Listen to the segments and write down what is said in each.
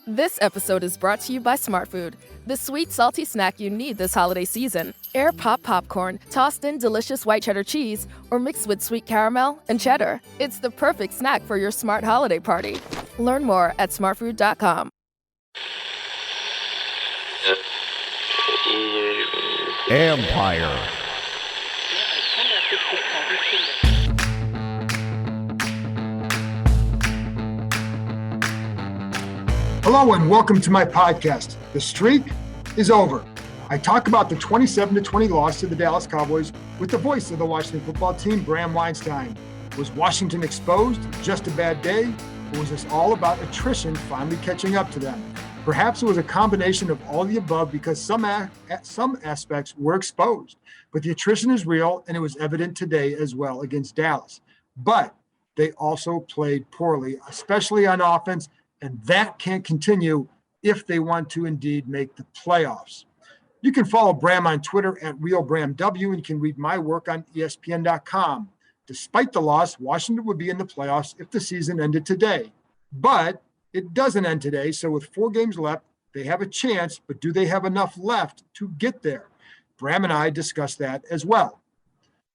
This episode is brought to you by Smart Food, the sweet, salty snack you need this holiday season. Air pop popcorn, tossed in delicious white cheddar cheese, or mixed with sweet caramel and cheddar. It's the perfect snack for your smart holiday party. Learn more at smartfood.com. Empire. Hello and welcome to my podcast. The streak is over. I talk about the 27-20 loss to the Dallas Cowboys with the voice of the Washington football team, Bram Weinstein. Was Washington exposed? Just a bad day? Or was this all about attrition finally catching up to them? Perhaps it was a combination of all the above because some aspects were exposed. But the attrition is real, and it was evident today as well against Dallas. But they also played poorly, especially on offense, and that can't continue if they want to indeed make the playoffs. You can follow Bram on Twitter at RealBramW, and you can read my work on ESPN.com. Despite the loss, Washington would be in the playoffs if the season ended today. But it doesn't end today, so with 4 games left, they have a chance, but do they have enough left to get there? Bram and I discussed that as well.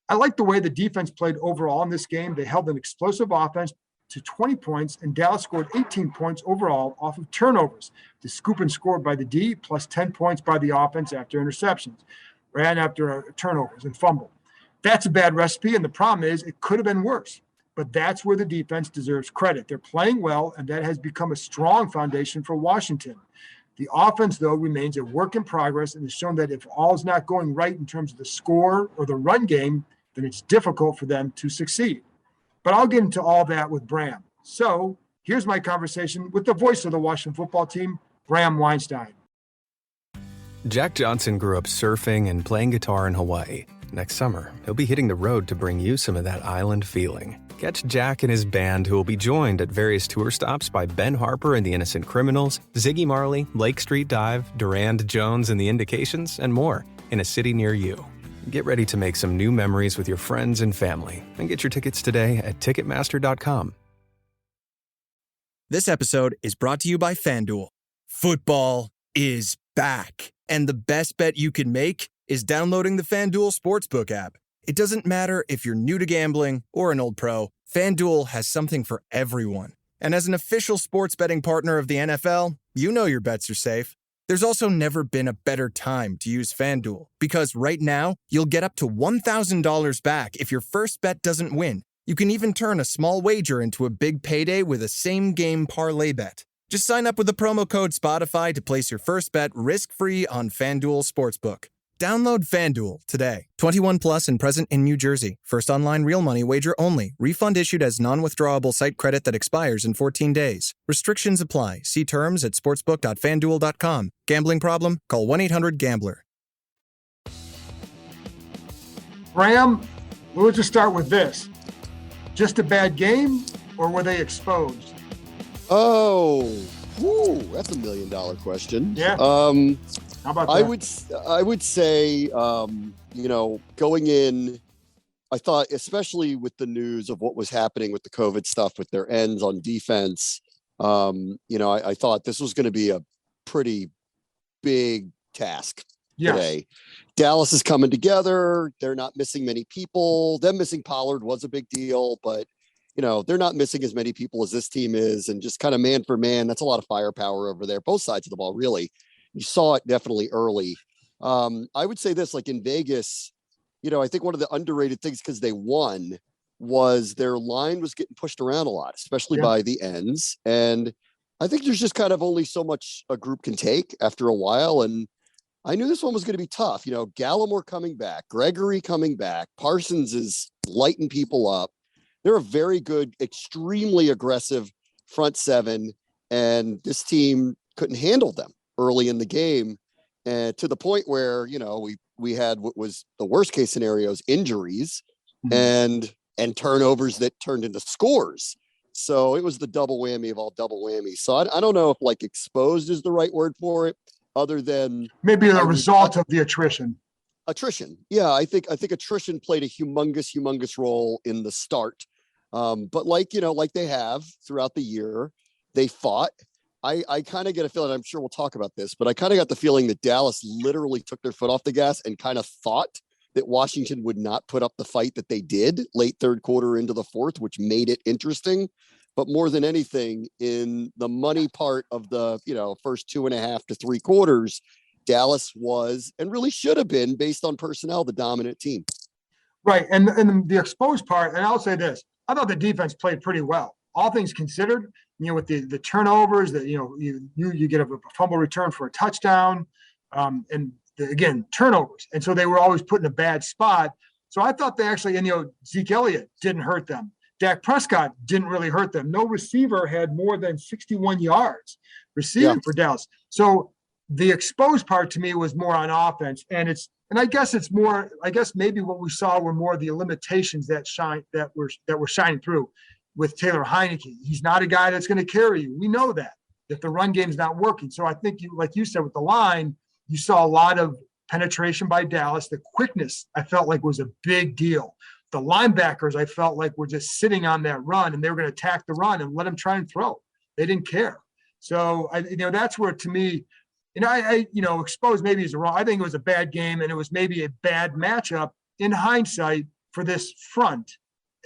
I like the way the defense played overall in this game. They held an explosive offense to 20 points, and Dallas scored 18 points overall off of turnovers. The scoop and scored by the D, plus 10 points by the offense after interceptions, ran after turnovers and fumble. That's a bad recipe, and the problem is it could have been worse. But that's where the defense deserves credit. They're playing well, and that has become a strong foundation for Washington. The offense, though, remains a work in progress and has shown that if all is not going right in terms of the score or the run game, then it's difficult for them to succeed. But I'll get into all that with Bram. So here's my conversation with the voice of the Washington football team, Bram Weinstein. Jack Johnson grew up surfing and playing guitar in Hawaii. Next summer, he'll be hitting the road to bring you some of that island feeling. Catch Jack and his band, who will be joined at various tour stops by Ben Harper and the Innocent Criminals, Ziggy Marley, Lake Street Dive, Durand Jones and the Indications, and more in a city near you. Get ready to make some new memories with your friends and family, and get your tickets today at Ticketmaster.com. This episode is brought to you by FanDuel. Football is back, and the best bet you can make is downloading the FanDuel Sportsbook app. It doesn't matter if you're new to gambling or an old pro, FanDuel has something for everyone. And as an official sports betting partner of the NFL, you know your bets are safe. There's also never been a better time to use FanDuel, because right now, you'll get up to $1,000 back if your first bet doesn't win. You can even turn a small wager into a big payday with a same-game parlay bet. Just sign up with the promo code Spotify to place your first bet risk-free on FanDuel Sportsbook. Download FanDuel today. 21 plus and present in New Jersey. First online real money wager only. Refund issued as non-withdrawable site credit that expires in 14 days. Restrictions apply. See terms at sportsbook.fanduel.com. Gambling problem? Call 1-800-GAMBLER. Bram, we'll just start with this. Just a bad game, or were they exposed? Oh, that's $1 million question. Yeah. How about that? I would say, going in, I thought, especially with the news of what was happening with the COVID stuff with their ends on defense, I thought this was going to be a pretty big task today. Dallas is coming together. They're not missing many people. Them missing Pollard was a big deal, but they're not missing as many people as this team is, and just kind of man for man, that's a lot of firepower over there, both sides of the ball, really. You saw it definitely early. I would say this, like in Vegas, I think one of the underrated things, because they won, was their line was getting pushed around a lot, especially by the ends. And I think there's just kind of only so much a group can take after a while. And I knew this one was going to be tough. Gallimore coming back, Gregory coming back, Parsons is lighting people up. They're a very good, extremely aggressive front seven, and this team couldn't handle them early in the game, and to the point where we had what was the worst case scenarios, injuries and turnovers that turned into scores. So it was the double whammy of all double whammies. So I don't know if like exposed is the right word for it, other than maybe the result of the attrition. Yeah, I think attrition played a humongous role in the start. But like they have throughout the year, they fought. I kind of get a feeling, I'm sure we'll talk about this, but I kind of got the feeling that Dallas literally took their foot off the gas and kind of thought that Washington would not put up the fight that they did late third quarter into the fourth, which made it interesting. But more than anything, in the money part of the, first 2.5 to 3 quarters, Dallas was, and really should have been, based on personnel, the dominant team. Right. And the exposed part, and I'll say this, I thought the defense played pretty well. All things considered, with the turnovers that, you get a fumble return for a touchdown, again, turnovers. And so they were always put in a bad spot. So I thought they actually, Zeke Elliott didn't hurt them. Dak Prescott didn't really hurt them. No receiver had more than 61 yards receiving for Dallas. So the exposed part to me was more on offense. And I guess it's more, maybe what we saw were more the limitations that were shining through with Taylor Heineke. He's not a guy that's going to carry you. We know that the run game's not working. So I think like you said, with the line, you saw a lot of penetration by Dallas. The quickness, I felt like, was a big deal. The linebackers, I felt like, were just sitting on that run, and they were going to attack the run and let them try and throw. They didn't care. So that's where, to me, exposed maybe is wrong. I think it was a bad game, and it was maybe a bad matchup in hindsight for this front.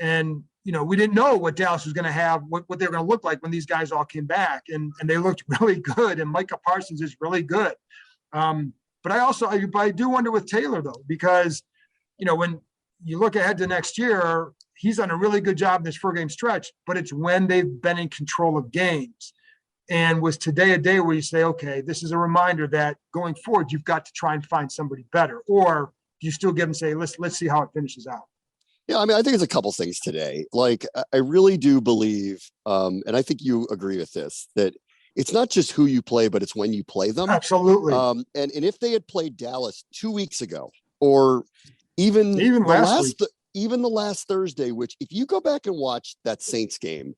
And, we didn't know what Dallas was going to have, what they were going to look like when these guys all came back, and they looked really good. And Micah Parsons is really good. But I do wonder with Taylor, though, because, when you look ahead to next year, he's done a really good job in this 4-game stretch, but it's when they've been in control of games. And was today a day where you say, okay, this is a reminder that going forward, you've got to try and find somebody better? Or do you still give them, say, let's see how it finishes out? Yeah, I think it's a couple things today. Like, I really do believe, and I think you agree with this, that it's not just who you play, but it's when you play them. Absolutely. And if they had played Dallas 2 weeks ago, or even the last Thursday, which, if you go back and watch that Saints game,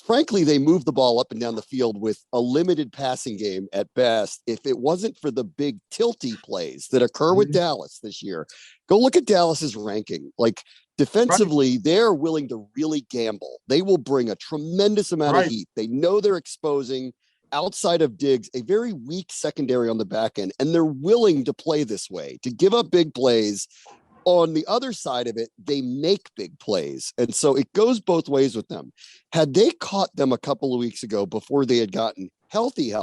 frankly, they moved the ball up and down the field with a limited passing game at best. If it wasn't for the big tilty plays that occur with Dallas this year, go look at Dallas's ranking. Like, defensively, they're willing to really gamble. They will bring a tremendous amount of heat. They know they're exposing, outside of Diggs, a very weak secondary on the back end, and they're willing to play this way, to give up big plays. On the other side of it, they make big plays. And so it goes both ways with them. Had they caught them a couple of weeks ago before they had gotten healthy,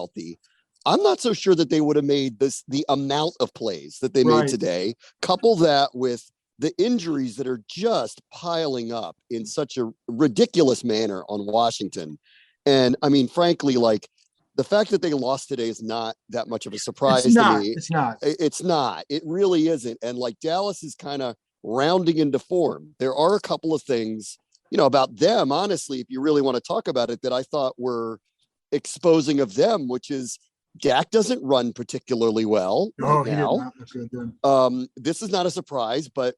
I'm not so sure that they would have made the amount of plays that they made today. Couple that with the injuries that are just piling up in such a ridiculous manner on Washington. And frankly, like, the fact that they lost today is not that much of a surprise to me. It's not. It really isn't. And like, Dallas is kind of rounding into form. There are a couple of things, about them, honestly, if you really want to talk about it, that I thought were exposing of them, which is Dak doesn't run particularly well right now. This is not a surprise, but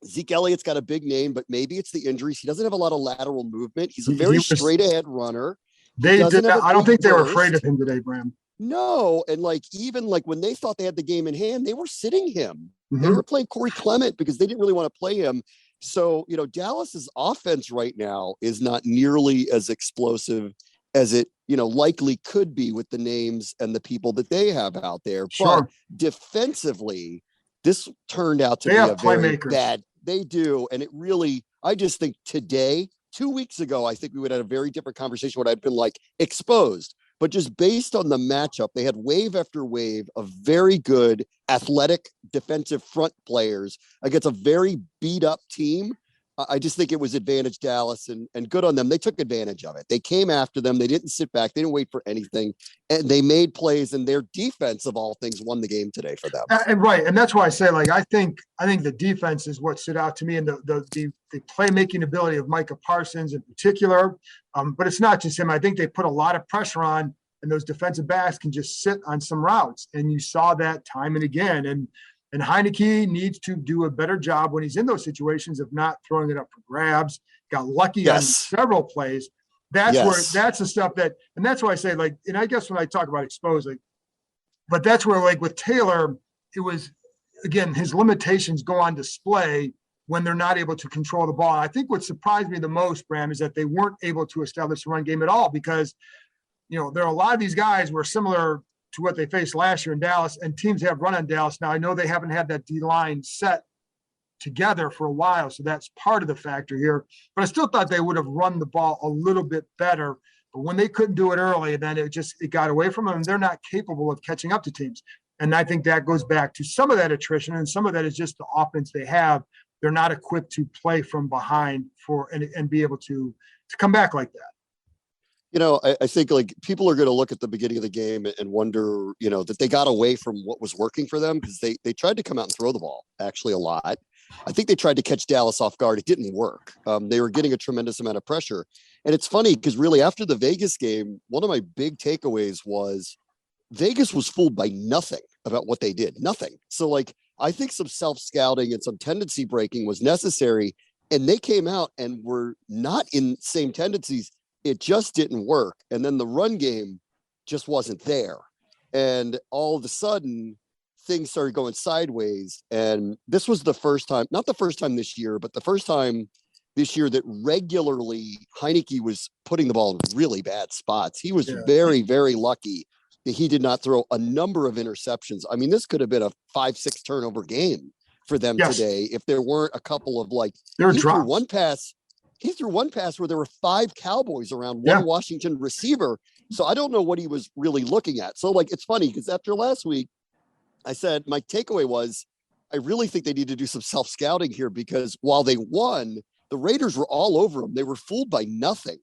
Zeke Elliott's got a big name, but maybe it's the injuries. He doesn't have a lot of lateral movement. He's a very straight ahead runner. They did. I don't think they were afraid of him today, Bram. No, and even when they thought they had the game in hand, they were sitting him. They were playing Corey Clement because they didn't really want to play him. So, Dallas's offense right now is not nearly as explosive as it, likely could be with the names and the people that they have out there. Sure. But defensively, this turned out to be a very bad. They do, and it really. I just think today. 2 weeks ago, I think we would have had a very different conversation. What I'd been like exposed, but just based on the matchup, they had wave after wave of very good athletic defensive front players against a very beat up team. I just think it was advantage Dallas, and good on them. They took advantage of it. They came after them. They didn't sit back. They didn't wait for anything, and they made plays, and their defense of all things won the game today for them. And that's why I say, like, I think the defense is what stood out to me, and the playmaking ability of Micah Parsons in particular. But it's not just him. I think they put a lot of pressure on, and those defensive backs can just sit on some routes, and you saw that time and again. And Heineke needs to do a better job when he's in those situations of not throwing it up for grabs. Got lucky on several plays. That's the stuff and that's why I say, like, and I guess when I talk about exposing, but that's where, like, with Taylor, it was, again, his limitations go on display when they're not able to control the ball. And I think what surprised me the most, Bram, is that they weren't able to establish a run game at all, because there are a lot of these guys were similar to what they faced last year in Dallas, and teams have run on Dallas. Now, I know they haven't had that D-line set together for a while, so that's part of the factor here. But I still thought they would have run the ball a little bit better. But when they couldn't do it early, then it got away from them, and they're not capable of catching up to teams. And I think that goes back to some of that attrition, and some of that is just the offense they have. They're not equipped to play from behind and be able to come back like that. I think like people are going to look at the beginning of the game and wonder, that they got away from what was working for them, because they tried to come out and throw the ball actually a lot. I think they tried to catch Dallas off guard. It didn't work. They were getting a tremendous amount of pressure. And it's funny because really after the Vegas game, one of my big takeaways was Vegas was fooled by nothing about what they did. Nothing. So like, I think some self-scouting and some tendency breaking was necessary. And they came out and were not in same tendencies. It just didn't work. And then the run game just wasn't there. And all of a sudden, things started going sideways. And this was the first time, not the first time this year, but the first time this year that regularly Heineke was putting the ball in really bad spots. He was very, very lucky that he did not throw a number of interceptions. I mean, this could have been a 5-6 turnover game for them today if there weren't a couple of he threw one pass where there were 5 Cowboys around one Washington receiver. So I don't know what he was really looking at. So like, it's funny because after last week, I said, my takeaway was, I really think they need to do some self-scouting here, because while they won, the Raiders were all over them. They were fooled by nothing.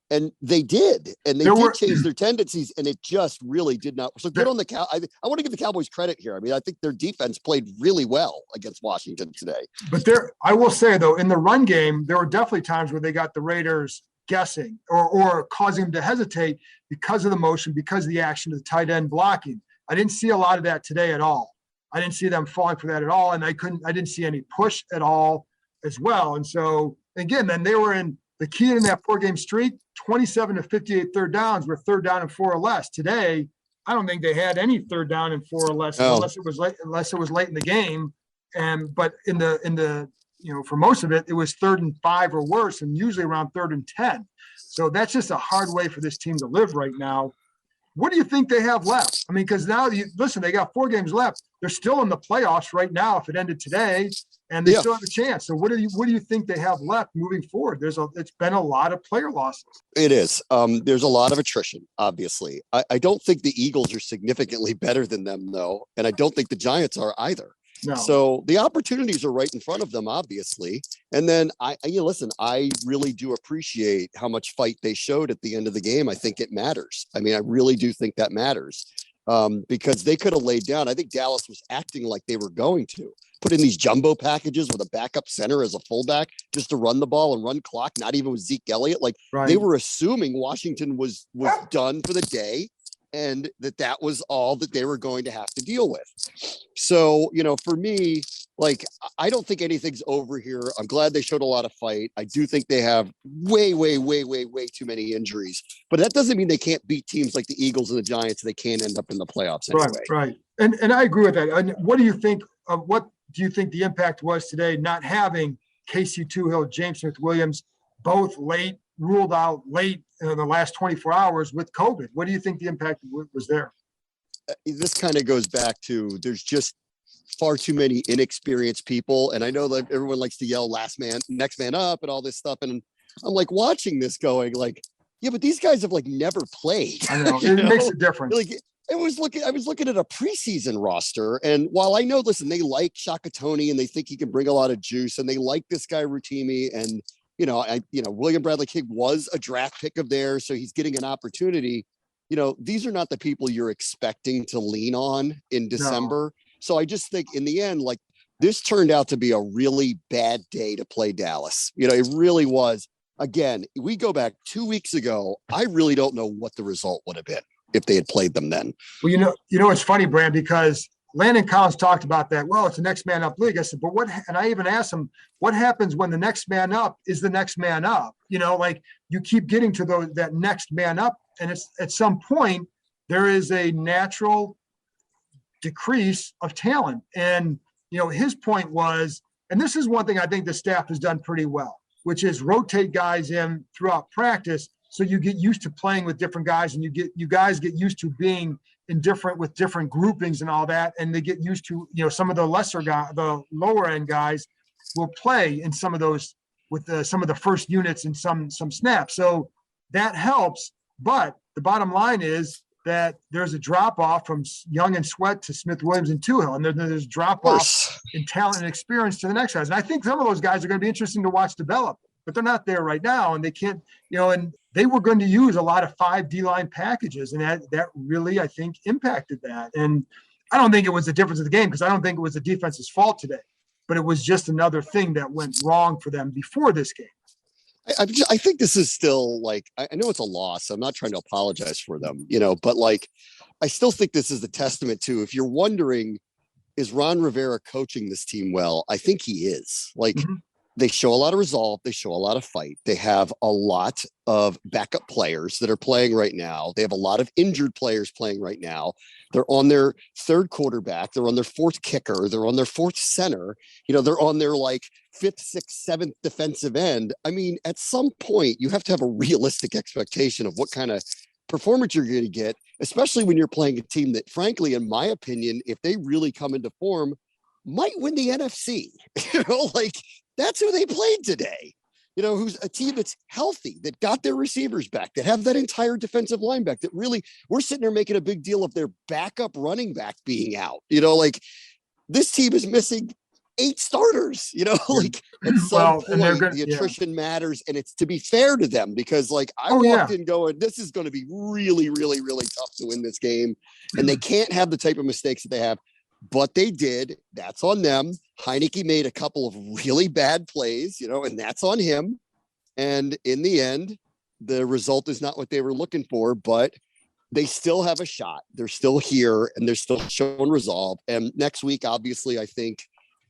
And they did. And they did change their tendencies, and it just really did not. So good on the I want to give the Cowboys credit here. I mean, I think their defense played really well against Washington today. But I will say, though, in the run game, there were definitely times where they got the Raiders guessing or causing them to hesitate because of the motion, because of the action of the tight end blocking. I didn't see a lot of that today at all. I didn't see them falling for that at all. And I didn't see any push at all as well. And so, again, then they were in the key in that 4-game streak, 27 to 58 third downs were 3rd down and 4 or less. Today, I don't think they had any 3rd down and 4 or less, unless it was late in the game. But in the for most of it, it was 3rd and 5 or worse, and usually around 3rd and 10. So that's just a hard way for this team to live right now. What do you think they have left? I mean, because now, they got 4 games left. They're still in the playoffs right now if it ended today, and they still have a chance. So what do you think they have left moving forward? It's been a lot of player losses. It is. There's a lot of attrition, obviously. I don't think the Eagles are significantly better than them, though, and I don't think the Giants are either. No. So the opportunities are right in front of them, obviously. And then I really do appreciate how much fight they showed at the end of the game. I think it matters. I mean, I really do think that matters, because they could have laid down. I think Dallas was acting like they were going to put in these jumbo packages with a backup center as a fullback just to run the ball and run clock, not even with Zeke Elliott. They were assuming Washington was done for the day, and that was all that they were going to have to deal with. So, for me, I don't think anything's over here. I'm glad they showed a lot of fight. I do think they have way, way, way, way, way too many injuries, but that doesn't mean they can't beat teams like the Eagles and the Giants. They can't end up in the playoffs anyway. Right. And I agree with that. And what do you think the impact was today, not having Casey Toohill, James Smith-Williams, both ruled out late in the last 24 hours with COVID? What do you think the impact was there? This kind of goes back to, there's just far too many inexperienced people. And I know that everyone likes to yell next man up and all this stuff. And I'm watching this going yeah, but these guys have never played. I know. It makes a difference. I was looking at a preseason roster, and while I know, listen, they like Shaka Toney and they think he can bring a lot of juice, and they like this guy Rutimi, and William Bradley King was a draft pick of theirs, so he's getting an opportunity. These are not the people you're expecting to lean on in December. No. So I just think in the end, this turned out to be a really bad day to play Dallas. It really was. Again, we go back 2 weeks ago. I really don't know what the result would have been if they had played them then. Well, it's funny, Bram, because Landon Collins talked about that. Well, it's a next man up league. I said, but what? And I even asked him, what happens when the next man up is the next man up? You keep getting to that next man up, and it's at some point there is a natural decrease of talent. And his point was, and this is one thing I think the staff has done pretty well, which is rotate guys in throughout practice So you get used to playing with different guys, and you guys get used to being with different groupings and all that. And they get used to, some of the the lower end guys will play in some of those with some of the first units and some snaps. So that helps. But the bottom line is that there's a drop off from Young and Sweat to Smith, Williams, and Tuhill. And there's drop off in talent and experience to the next guys. And I think some of those guys are going to be interesting to watch develop, but they're not there right now. And they can't, and they were going to use a lot of 5 D-line packages. And that really, I think, impacted that. And I don't think it was the difference of the game, because I don't think it was the defense's fault today, but it was just another thing that went wrong for them before this game. I think this is still I know it's a loss. I'm not trying to apologize for them, but I still think this is a testament to, if you're wondering, is Ron Rivera coaching this team well? I think he is. They show a lot of resolve. They show a lot of fight. They have a lot of backup players that are playing right now. They have a lot of injured players playing right now. They're on their 3rd quarterback. They're on their 4th kicker. They're on their 4th center. They're on their 5th, 6th, 7th defensive end. I mean, at some point, you have to have a realistic expectation of what kind of performance you're going to get, especially when you're playing a team that, frankly, in my opinion, if they really come into form, might win the NFC. That's who they played today. Who's a team that's healthy, that got their receivers back, that have that entire defensive line back, that really, we're sitting there making a big deal of their backup running back being out. This team is missing 8 starters, at some point, the attrition matters. And it's to be fair to them, because I walked in going, this is going to be really, really, really tough to win this game. And they can't have the type of mistakes that they have. But they did. That's on them. Heineke made a couple of really bad plays, and that's on him. And in the end, the result is not what they were looking for, but they still have a shot. They're still here, and they're still showing resolve. And next week, obviously, I think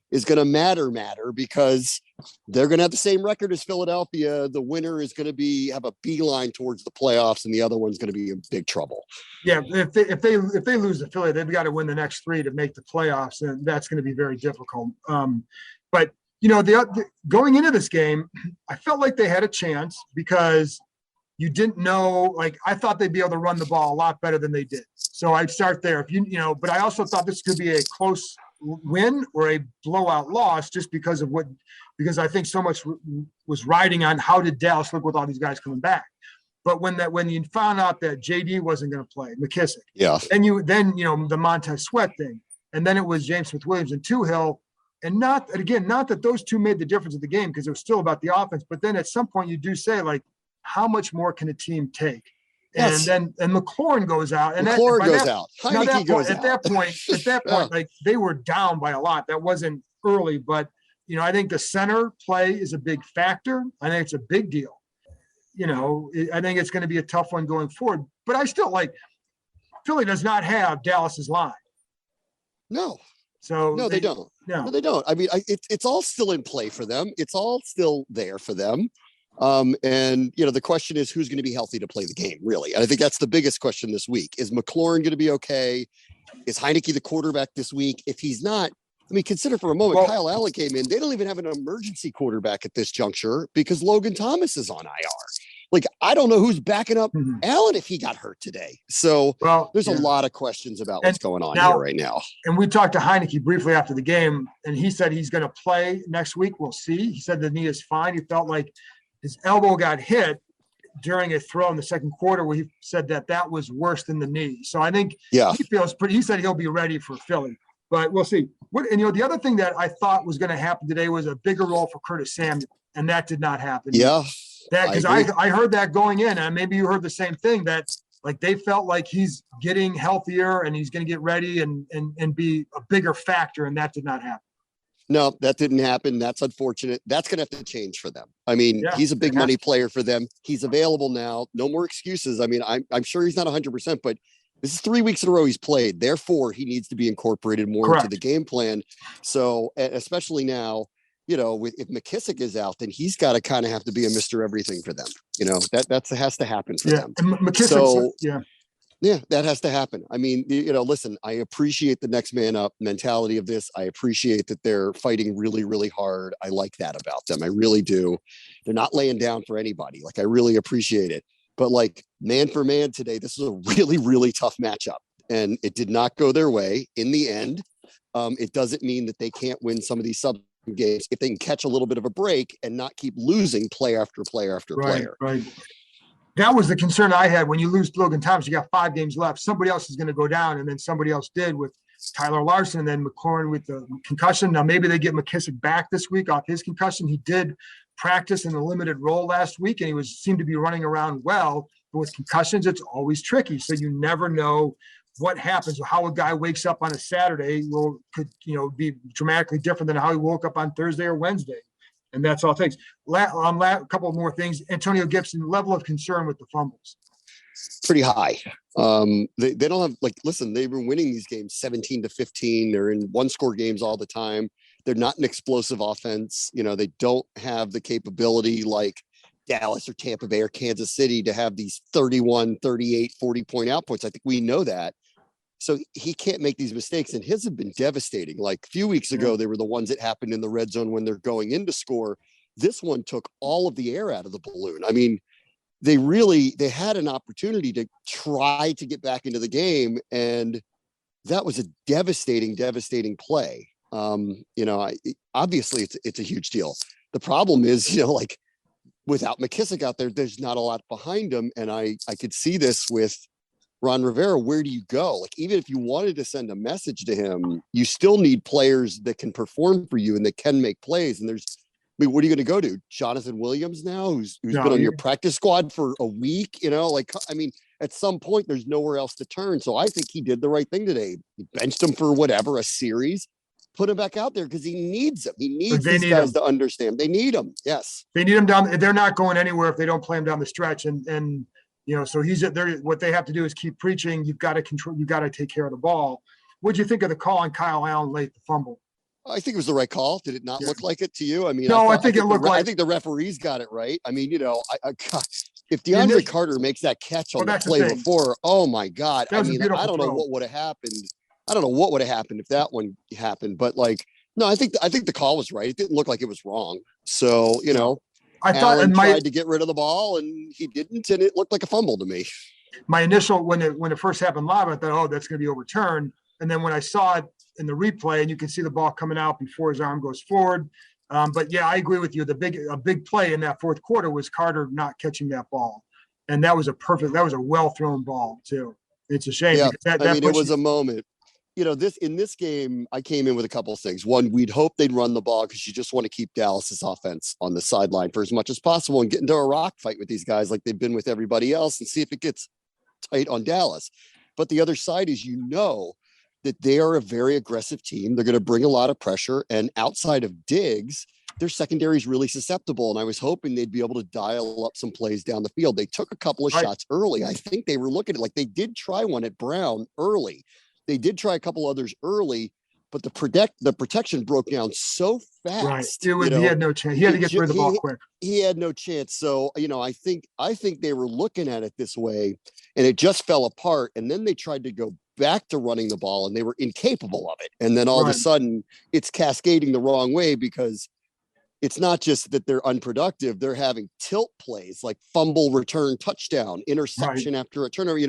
is going to matter because they're going to have the same record as Philadelphia. The winner is going to have a beeline towards the playoffs, and the other one's going to be in big trouble. Yeah, if they lose to Philly, they've got to win the next 3 to make the playoffs, and that's going to be very difficult. But going into this game, I felt like they had a chance, because you didn't know. I thought they'd be able to run the ball a lot better than they did. So I'd start there. But I also thought this could be a close win or a blowout loss, just because I think so much was riding on how did Dallas look with all these guys coming back. But when you found out that JD wasn't going to play, McKissick, then the Montez Sweat thing, and then it was James Smith Williams and Tuhill, and not that those two made the difference of the game, because it was still about the offense. But then at some point you do say, how much more can a team take? Yes. And McLaurin goes out, and McLaurin goes out. Heineke goes out. At that point, they were down by a lot. That wasn't early, but I think the center play is a big factor. I think it's a big deal. I think it's going to be a tough one going forward. But I still Philly does not have Dallas's line. No. So no, they don't. No, they don't. I mean, it's all still in play for them. It's all still there for them. And the question is, who's going to be healthy to play the game, really? And I think that's the biggest question this week. Is McLaurin going to be okay? Is Heineke the quarterback this week? If he's not, consider for a moment, Kyle Allen came in. They don't even have an emergency quarterback at this juncture, because Logan Thomas is on IR. I don't know who's backing up Allen if he got hurt today. So there's a lot of questions about what's going on here right now. And we talked to Heineke briefly after the game, and he said he's going to play next week. We'll see. He said the knee is fine. He felt like his elbow got hit during a throw in the second quarter, where he said that was worse than the knee. So I think he feels he said he'll be ready for Philly, but we'll see. The other thing that I thought was going to happen today was a bigger role for Curtis Samuel, and that did not happen. Yeah. Because I heard that going in, and maybe you heard the same thing, that they felt like he's getting healthier and he's going to get ready and be a bigger factor, and that did not happen. No, that didn't happen. That's unfortunate. That's going to have to change for them. He's a big money player for them. He's available now. No more excuses. I'm sure he's not 100%, but this is 3 weeks in a row he's played. Therefore, he needs to be incorporated more into the game plan. So, especially now, if McKissick is out, then he's got to kind of have to be a Mr. Everything for them. That has to happen for them. McKissick, Yeah, that has to happen. Listen, I appreciate the next man up mentality of this. I appreciate that they're fighting really, really hard. I like that about them. I really do. They're not laying down for anybody. I really appreciate it. But like man for man today, this is a really, really tough matchup. And it did not go their way in the end. It doesn't mean that they can't win some of these sub games if they can catch a little bit of a break and not keep losing player after player after player. Right. That was the concern I had. When you lose Logan Thomas, you got 5 games left. Somebody else is going to go down, and then somebody else did with Tyler Larson, and then McLaurin with the concussion. Now maybe they get McKissick back this week off his concussion. He did practice in a limited role last week, and he seemed to be running around well. But with concussions, it's always tricky. So you never know what happens, or how a guy wakes up on a Saturday could be dramatically different than how he woke up on Thursday or Wednesday. And that's all it takes. A couple more things. Antonio Gibson, level of concern with the fumbles. Pretty high. They don't have, listen, they've been winning these games 17-15. They're in 1-score games all the time. They're not an explosive offense. They don't have the capability like Dallas or Tampa Bay or Kansas City to have these 31, 38, 40-point outputs. I think we know that. So he can't make these mistakes, and his have been devastating. Like a few weeks ago, they were the ones that happened in the red zone when they're going in to score. This one took all of the air out of the balloon. I mean, they had an opportunity to try to get back into the game, and that was a devastating play. Obviously it's a huge deal. The problem is, without McKissick out there, there's not a lot behind him. And I could see this with Ron Rivera. Where do you go? Like, even if you wanted to send a message to him, you still need players that can perform for you and that can make plays. And what are you going to go to? Jonathan Williams now, who's been on your practice squad for a week, at some point there's nowhere else to turn. So I think he did the right thing today. He benched him for a series, put him back out there because he needs them. He needs these guys to understand. They need him. Yes. They need him down. They're not going anywhere if they don't play him down the stretch. And so he's there. What they have to do is keep preaching. You've got to control, you got to take care of the ball. What'd you think of the call on Kyle Allen late, the fumble? I think it was the right call. Did it not look like it to you? I mean, no, I think I think the referees got it right. I mean, if DeAndre Carter makes that catch on the play before, oh my God. I mean, I don't know what would have happened. I don't know what would have happened if that one happened, but no, I think the call was right. It didn't look like it was wrong. So, I thought Allen tried to get rid of the ball and he didn't, and it looked like a fumble to me. My initial, when it first happened live, I thought, oh, that's going to be overturned. And then when I saw it in the replay, and you can see the ball coming out before his arm goes forward. But yeah, I agree with you. A big play in that fourth quarter was Carter not catching that ball. And that was a well thrown ball too. It's a shame. Yeah, it was a moment. In this game, I came in with a couple of things. One, we'd hope they'd run the ball because you just want to keep Dallas's offense on the sideline for as much as possible and get into a rock fight with these guys like they've been with everybody else and see if it gets tight on Dallas. But the other side is, that they are a very aggressive team. They're going to bring a lot of pressure, and outside of Diggs, their secondary is really susceptible. And I was hoping they'd be able to dial up some plays down the field. They took a couple of shots early. I think they were looking at they did try one at Brown early. They did try a couple others early, but the protection broke down so fast. Right. He had no chance. He had to get rid of the ball quick. He had no chance. So, I think they were looking at it this way, and it just fell apart. And then they tried to go back to running the ball, and they were incapable of it. And then all of a sudden it's cascading the wrong way because it's not just that they're unproductive. They're having tilt plays like fumble, return, touchdown, interception after a turnover.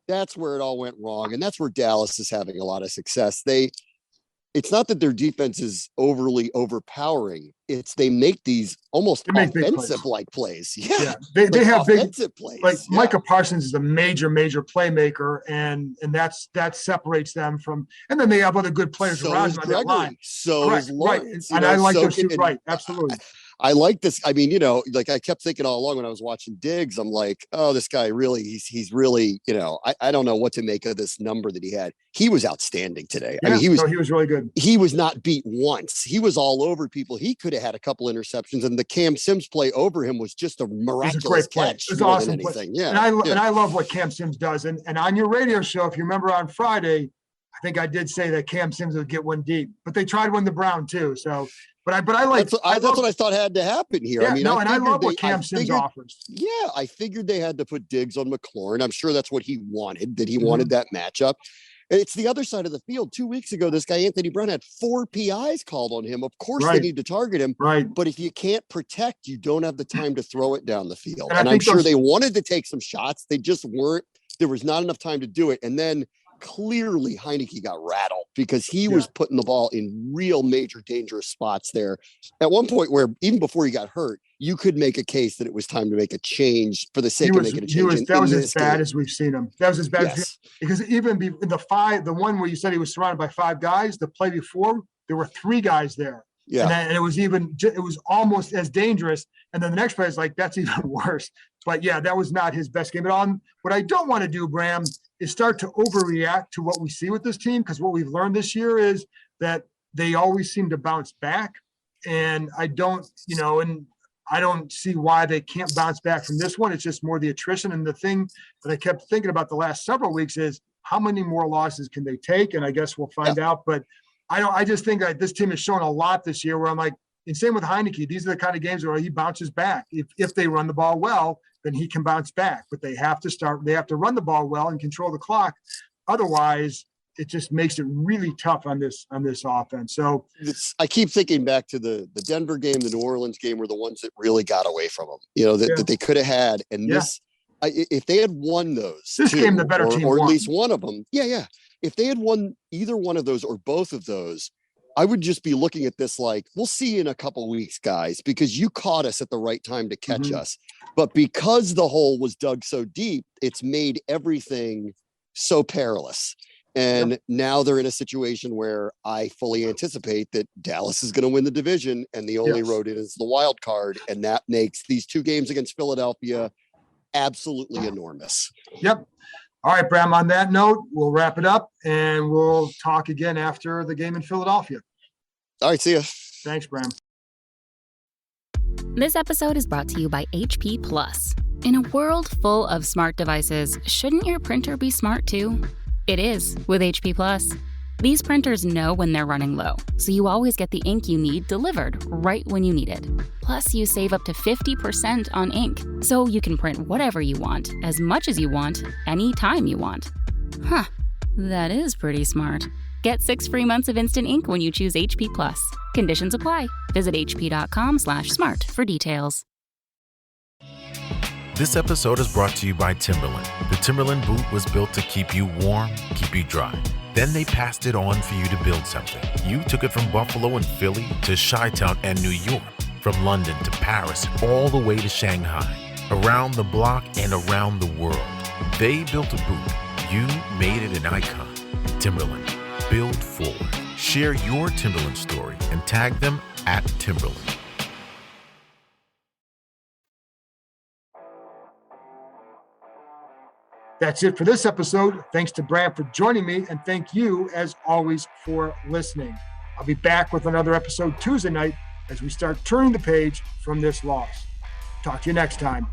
That's where it all went wrong. And that's where Dallas is having a lot of success. It's not that their defense is overly overpowering. It's they make these almost offensive-like plays. Yeah. They have offensive plays. Micah Parsons is a major playmaker, and that separates them from. And then they have other good players around on that line. So is Lawrence. And I like those two. Right, absolutely. I like this. I mean, I kept thinking all along when I was watching Diggs, I'm like, oh, this guy really, he's really, I don't know what to make of this number that he had. He was outstanding today. Yeah, he was really good. He was not beat once. He was all over people. He could have had a couple interceptions, and the Cam Sims play over him was just a miraculous catch. It was awesome. Yeah. And I love what Cam Sims does. And on your radio show, if you remember on Friday, I think I did say that Cam Sims would get one deep, but they tried one to Brown too. So, but I like that's what I thought had to happen here. Yeah, I love what Cam Sims offers. Yeah, I figured they had to put Diggs on McLaurin. I'm sure that's what he wanted. That he wanted that matchup, It's the other side of the field. 2 weeks ago, this guy, Anthony Brown, had 4 PIs called on him. Of course, they need to target him. Right. But if you can't protect, you don't have the time to throw it down the field. And And I'm sure they wanted to take some shots. They just weren't. There was not enough time to do it. And then clearly Heineke got rattled because he was putting the ball in real major dangerous spots there. At one point where even before he got hurt, you could make a case that it was time to make a change for the sake of making a change. That was as bad as we've seen him. That was as bad as because even in the one where you said he was surrounded by 5 guys, the play before, there were 3 guys there. Yeah. And it was almost as dangerous. And then the next play is like, that's even worse. But yeah, that was not his best game at all. What I don't want to do, Bram, is start to overreact to what we see with this team, because what we've learned this year is that they always seem to bounce back. And I don't see why they can't bounce back from this one. It's just more the attrition. And the thing that I kept thinking about the last several weeks is how many more losses can they take? And I guess we'll find out. But I just think that this team has shown a lot this year where I'm like, and same with Heineke, these are the kind of games where he bounces back. If they run the ball well, then he can bounce back. But they have to run the ball well and control the clock. Otherwise, it just makes it really tough on this offense. So I keep thinking back to the Denver game, the New Orleans game were the ones that really got away from them, that they could have had. And if they had won those, game, the better team or won. At least one of them. Yeah. If they had won either one of those or both of those, I would just be looking at this like, we'll see you in a couple weeks, guys, because you caught us at the right time to catch us. But because the hole was dug so deep, it's made everything so perilous. And now they're in a situation where I fully anticipate that Dallas is going to win the division, and the only road in is the wild card. And that makes these 2 games against Philadelphia absolutely enormous. Yep. All right, Bram, on that note, we'll wrap it up and we'll talk again after the game in Philadelphia. All right, see ya. Thanks, Bram. This episode is brought to you by HP Plus. In a world full of smart devices, shouldn't your printer be smart too? It is with HP Plus. These printers know when they're running low, so you always get the ink you need delivered right when you need it. Plus, you save up to 50% on ink, so you can print whatever you want, as much as you want, anytime you want. Huh, that is pretty smart. Get 6 free months of instant ink when you choose HP Plus. Conditions apply. Visit hp.com/smart for details. This episode is brought to you by Timberland. The Timberland boot was built to keep you warm, keep you dry. Then they passed it on for you to build something. You took it from Buffalo and Philly to Chi-Town and New York, from London to Paris, all the way to Shanghai, around the block and around the world. They built a boot. You made it an icon. Timberland, build forward. Share your Timberland story and tag them at Timberland. That's it for this episode. Thanks to Bram for joining me, and thank you, as always, for listening. I'll be back with another episode Tuesday night as we start turning the page from this loss. Talk to you next time.